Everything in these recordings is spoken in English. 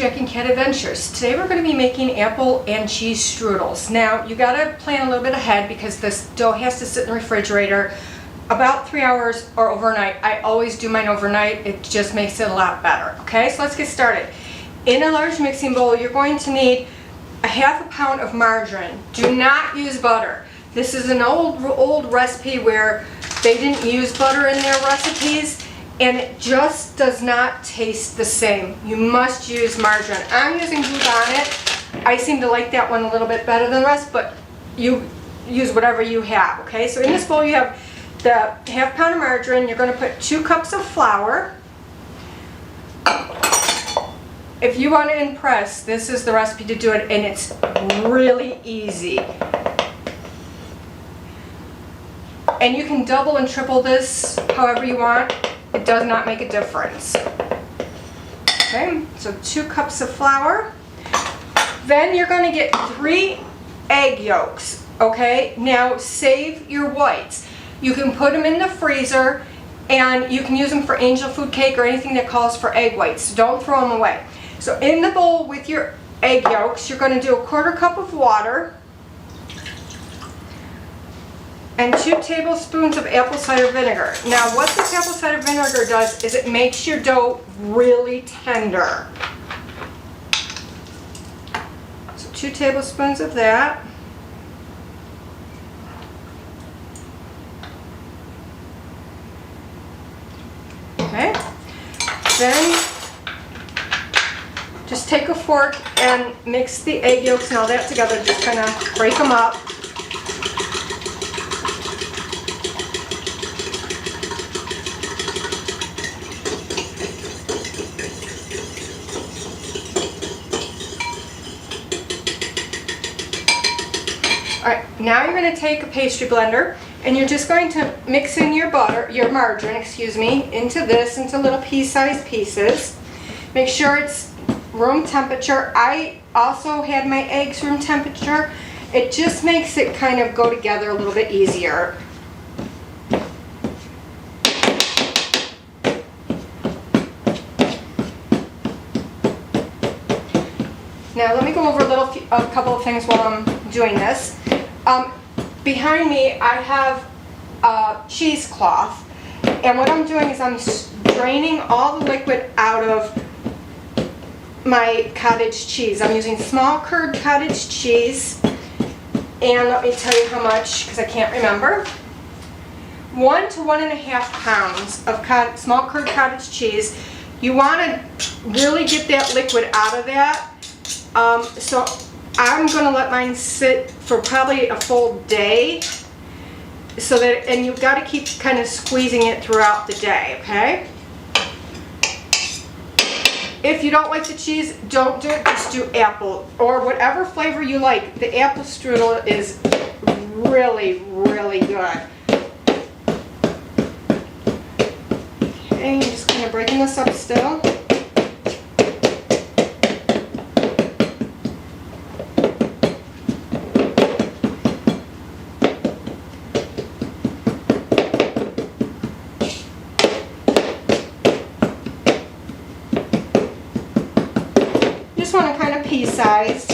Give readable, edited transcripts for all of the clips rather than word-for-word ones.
Jack and Cat Adventures. Today we're going to be making apple and cheese strudels. Now you got to plan a little bit ahead because this dough has to sit in the refrigerator about 3 hours or overnight. I always do mine overnight. It just makes it a lot better. Okay, so let's get started. In a large mixing bowl you're going to need a ½ pound of margarine. Do not use butter. This is an old recipe where they didn't use butter in their recipes and it just does not taste the same. You must use margarine. I'm using bouillon. I seem to like that one a little bit better than the rest, but you use whatever you have, okay? So in this bowl you have the ½ pound of margarine. You're going to put 2 cups of flour. If you want to impress, this is the recipe to do it, and it's really easy. And you can double and triple this however you want. It does not make a difference. Okay, so 2 cups of flour. Then you're going to get 3 egg yolks. Okay, now save your whites. You can put them in the freezer and you can use them for angel food cake or anything that calls for egg whites. So don't throw them away. So in the bowl with your egg yolks, you're going to do a 1/4 cup of water and 2 tablespoons of apple cider vinegar. Now what this apple cider vinegar does is it makes your dough really tender. So 2 tablespoons of that. Okay. Then just take a fork and mix the egg yolks and all that together. Just kind of break them up. Alright, now you're going to take a pastry blender and you're just going to mix in your margarine, into little pea-sized pieces. Make sure it's room temperature. I also had my eggs room temperature. It just makes it kind of go together a little bit easier. Now let me go over a couple of things while I'm doing this. Behind me I have a cheesecloth, and what I'm doing is I'm draining all the liquid out of my cottage cheese. I'm using small curd cottage cheese, and let me tell you how much because I can't remember. 1 to 1.5 pounds of small curd cottage cheese. You want to really get that liquid out of that. So I'm going to let mine sit for probably a full day, so that, and you've got to keep kind of squeezing it throughout the day, okay? If you don't like the cheese, don't do it, just do apple or whatever flavor you like. The apple strudel is really, really good. Okay, you're just kind of breaking this up still. Want to kind of pea-sized.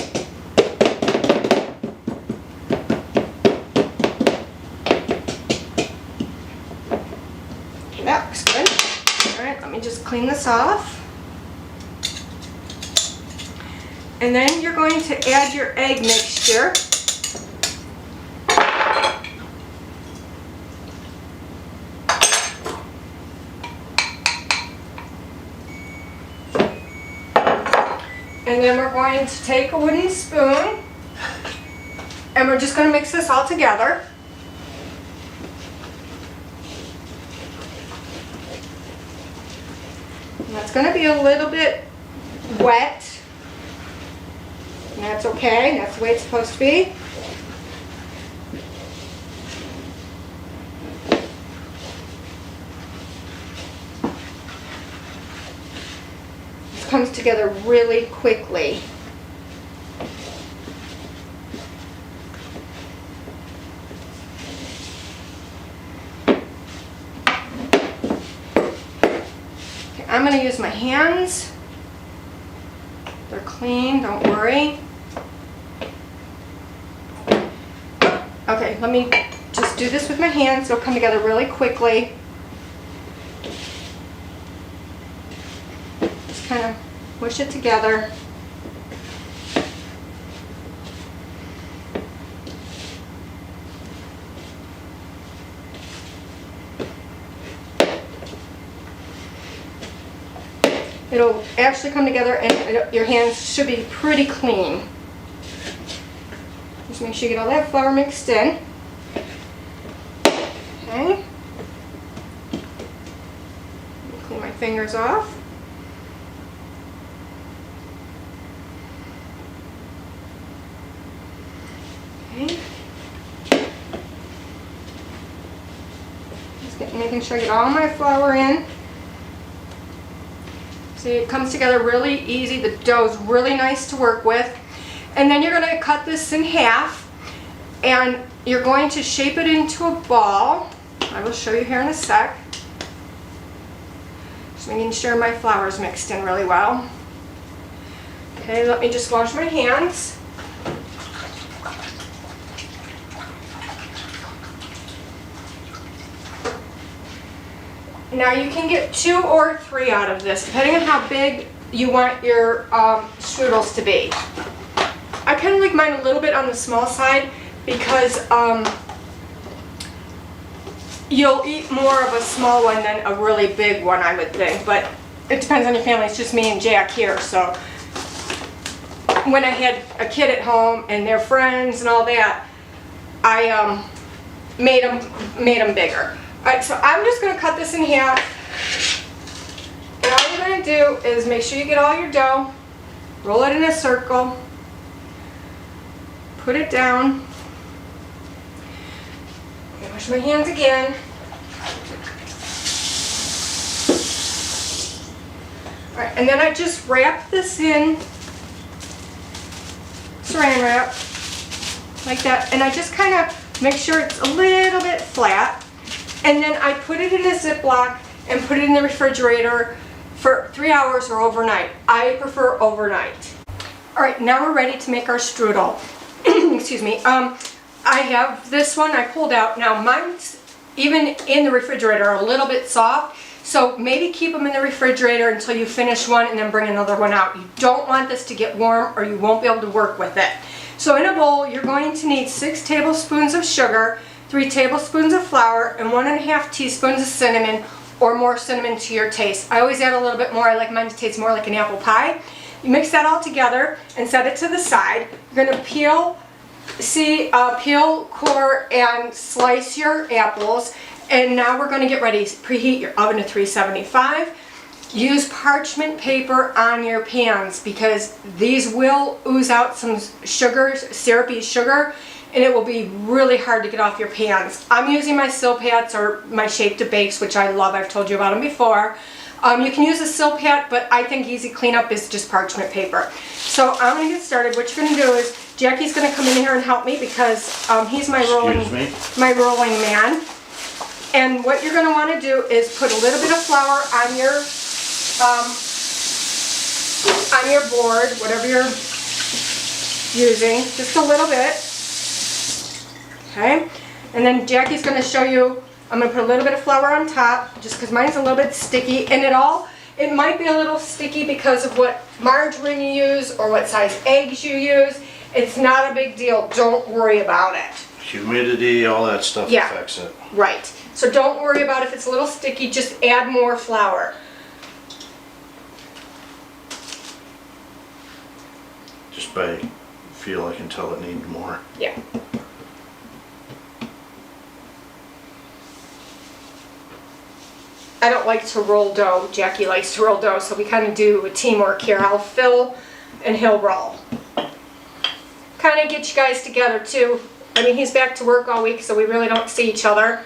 Okay, that looks good. Alright, let me just clean this off. And then you're going to add your egg mixture. And then we're going to take a wooden spoon and we're just going to mix this all together. And that's going to be a little bit wet. And that's okay. That's the way it's supposed to be. Comes together really quickly. Okay, I'm going to use my hands clean, don't worry. Okay, let me just do this with my hands. It'll come together really quickly. Just kind of push it together. It'll actually come together and your hands should be pretty clean. Just make sure you get all that flour mixed in. Okay. Clean my fingers off. Okay. Just making sure I get all my flour in. See, it comes together really easy. The dough is really nice to work with. And then you're going to cut this in half and you're going to shape it into a ball. I will show you here in a sec. Just making sure my flour is mixed in really well. Okay, let me just wash my hands. Now you can get 2 or 3 out of this, depending on how big you want your strudels to be. I kind of like mine a little bit on the small side because you'll eat more of a small one than a really big one, I would think. But it depends on your family. It's just me and Jack here. So when I had a kid at home and their friends and all that, I made them bigger. Alright, so I'm just going to cut this in half. And all you're going to do is make sure you get all your dough, roll it in a circle, put it down. Wash my hands again. Alright, and then I just wrap this in saran wrap like that, and I just kind of make sure it's a little bit flat. And then I put it in a Ziploc and put it in the refrigerator for 3 hours or overnight. I prefer overnight. Alright, now we're ready to make our strudel. Excuse me. I have this one I pulled out. Now mine's, even in the refrigerator, are a little bit soft. So maybe keep them in the refrigerator until you finish one and then bring another one out. You don't want this to get warm or you won't be able to work with it. So in a bowl, you're going to need 6 tablespoons of sugar, 3 tablespoons of flour, and 1½ teaspoons of cinnamon, or more cinnamon to your taste. I always add a little bit more. I like mine to taste more like an apple pie. You mix that all together and set it to the side. You're going to peel, core, and slice your apples. And now we're going to get ready. Preheat your oven to 375. Use parchment paper on your pans because these will ooze out some sugar, syrupy sugar, and it will be really hard to get off your pans. I'm using my Silpats or my Shape to Bakes, which I love. I've told you about them before. You can use a Silpat, but I think easy cleanup is just parchment paper. So I'm going to get started. What you're going to do is Jackie's going to come in here and help me because he's my rolling man. And what you're going to want to do is put a little bit of flour on your board, whatever you're using, just a little bit. Okay, and then Jackie's going to show you, I'm going to put a little bit of flour on top, just because mine's a little bit sticky, and it might be a little sticky because of what margarine you use or what size eggs you use. It's not a big deal, don't worry about it. Humidity, all that stuff affects it. Right, so don't worry about if it's a little sticky, just add more flour. Just by feel I can tell it needs more. Yeah. I don't like to roll dough. Jackie likes to roll dough, so we kind of do a teamwork here. I'll fill and he'll roll. Kind of get you guys together too. I mean, he's back to work all week, so we really don't see each other.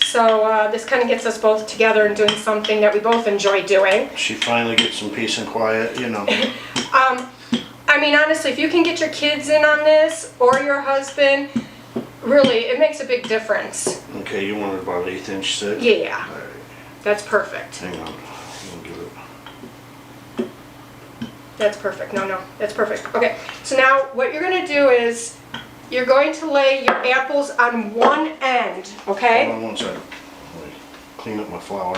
So this kind of gets us both together and doing something that we both enjoy doing. She finally gets some peace and quiet, you know. I mean, honestly, if you can get your kids in on this, or your husband, really, it makes a big difference. Okay, you wanted about 1/8 inch thick? Yeah. All right. That's perfect. Hang on. I'm gonna give it. That's perfect. No, that's perfect. Okay, so now what you're going to do is you're going to lay your apples on one end, okay? Hold on one second. Let me clean up my flour.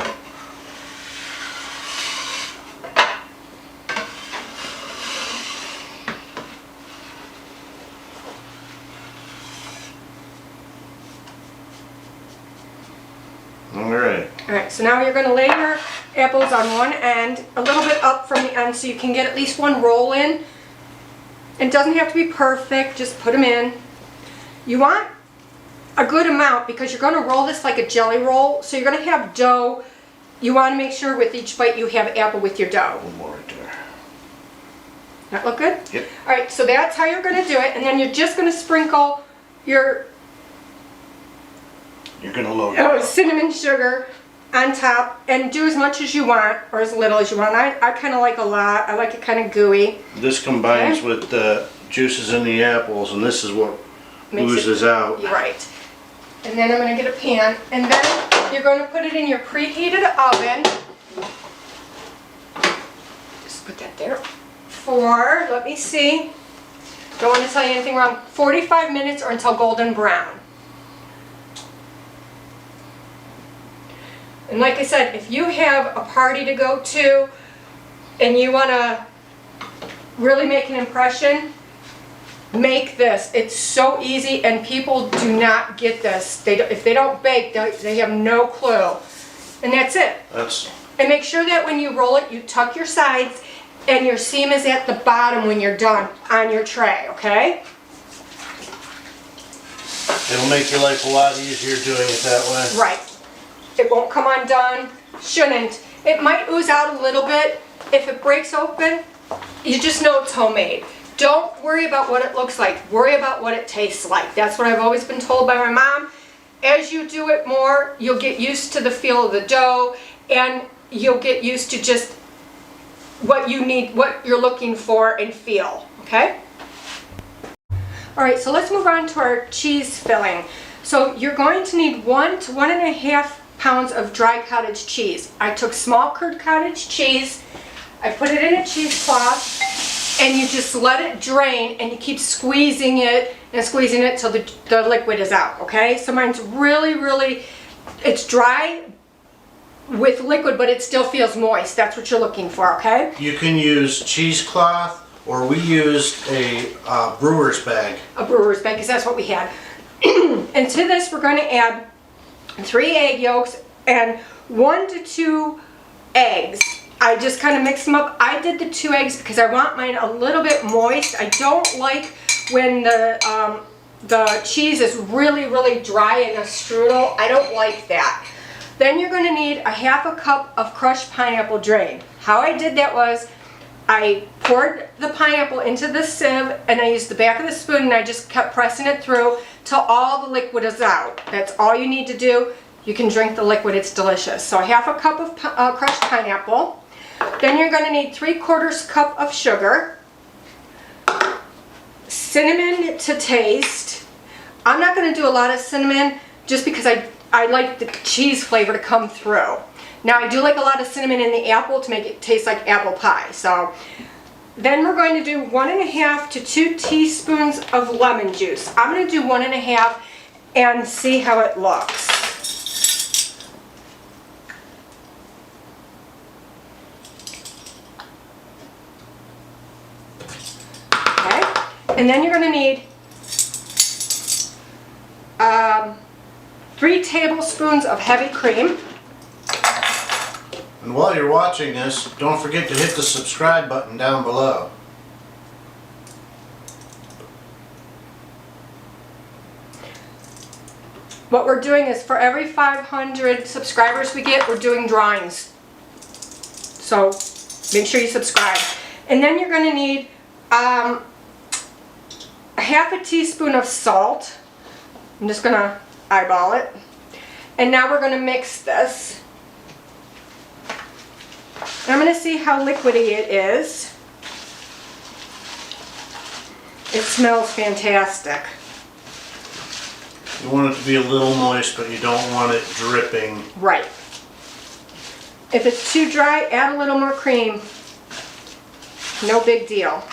Alright, so now you're going to lay your apples on one end, a little bit up from the end so you can get at least one roll in. It doesn't have to be perfect, just put them in. You want a good amount because you're going to roll this like a jelly roll, so you're going to have dough. You want to make sure with each bite you have apple with your dough. One more right there. That look good? Yep. Alright, so that's how you're going to do it, and then you're just going to sprinkle your You're going to load it. cinnamon sugar on top, and do as much as you want or as little as you want. I kind of like a lot. I like it kind of gooey. This combines with the juices in the apples, and this is what oozes out. Right. And then I'm going to get a pan, and then you're going to put it in your preheated oven. Just put that there. For, let me see, don't want to tell you anything wrong, 45 minutes or until golden brown. And like I said, if you have a party to go to and you want to really make an impression, make this. It's so easy, and people do not get this. If they don't bake, they have no clue. And that's it. And make sure that when you roll it, you tuck your sides and your seam is at the bottom when you're done on your tray, okay? It'll make your life a lot easier doing it that way. Right. It won't come undone. Shouldn't. It might ooze out a little bit. If it breaks open, you just know it's homemade. Don't worry about what it looks like. Worry about what it tastes like. That's what I've always been told by my mom. As you do it more, you'll get used to the feel of the dough, and you'll get used to just what you need, what you're looking for and feel, okay? All right, so let's move on to our cheese filling. So you're going to need 1 to 1.5 pounds of dry cottage cheese. I took small curd cottage cheese, I put it in a cheesecloth, and you just let it drain, and you keep squeezing it and squeezing it till the liquid is out, okay? So mine's really, it's dry with liquid, but it still feels moist. That's what you're looking for, okay? You can use cheesecloth, or we used a brewer's bag. A brewer's bag, because that's what we had. And to this, we're going to add 3 egg yolks and 1 to 2 eggs. I just kind of mix them up. I did the 2 eggs because I want mine a little bit moist. I don't like when the cheese is really dry in a strudel. I don't like that. Then you're going to need a 1/2 cup of crushed pineapple drained. How I did that was I poured the pineapple into the sieve, and I used the back of the spoon, and I just kept pressing it through till all the liquid is out. That's all you need to do. You can drink the liquid. It's delicious. So 1/2 cup of crushed pineapple. Then you're going to need 3/4 cup of sugar, cinnamon to taste. I'm not going to do a lot of cinnamon just because I like the cheese flavor to come through. Now I do like a lot of cinnamon in the apple to make it taste like apple pie. So then we're going to do 1.5 to 2 teaspoons of lemon juice. I'm going to do 1.5 and see how it looks. Okay, and then you're going to need 3 tablespoons of heavy cream. And while you're watching this, don't forget to hit the subscribe button down below. What we're doing is for every 500 subscribers we get, we're doing drawings. So make sure you subscribe. And then you're going to need a 1/2 teaspoon of salt. I'm just going to eyeball it. And now we're going to mix this. And I'm going to see how liquidy it is. It smells fantastic. You want it to be a little moist, but you don't want it dripping. Right. If it's too dry, add a little more cream. No big deal.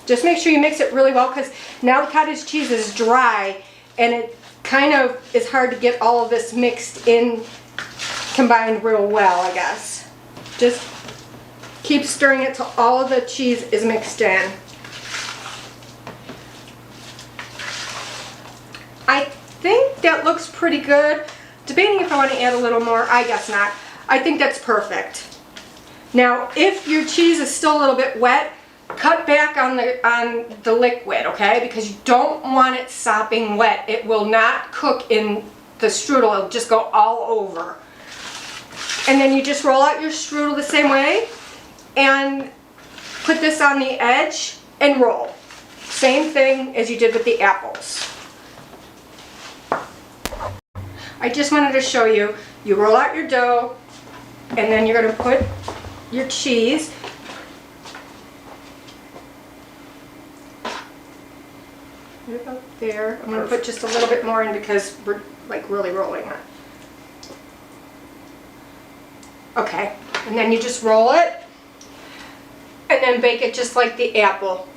Just make sure you mix it really well because now the cottage cheese is dry and it kind of is hard to get all of this mixed in, combined real well, I guess. Just keep stirring it till all of the cheese is mixed in. I think that looks pretty good. Debating if I want to add a little more, I guess not. I think that's perfect. Now, if your cheese is still a little bit wet, cut back on the liquid, okay? Because you don't want it sopping wet. It will not cook in the strudel. It'll just go all over. And then you just roll out your strudel the same way and put this on the edge and roll. Same thing as you did with the apples. I just wanted to show you, you roll out your dough and then you're going to put your cheese. Right about there. I'm going to put just a little bit more in because we're like really rolling it. Okay, and then you just roll it and then bake it just like the apple.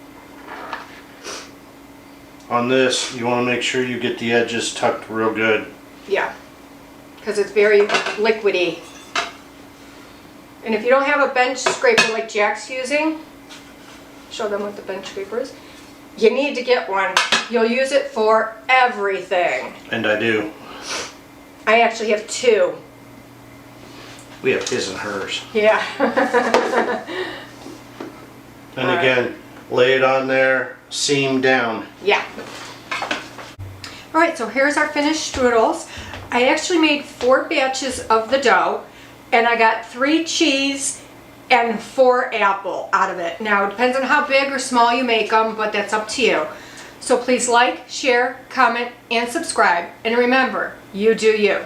On this, you want to make sure you get the edges tucked real good. Yeah, because it's very liquidy. And if you don't have a bench scraper like Jack's using, show them what the bench scraper is. You need to get one. You'll use it for everything. And I do. I actually have two. We have his and hers. Yeah. And again, lay it on there, seam down. Yeah. All right, so here's our finished strudels. I actually made 4 batches of the dough, and I got 3 cheese and 4 apple out of it. Now, it depends on how big or small you make them, but that's up to you. So please like, share, comment, and subscribe. And remember, you do you.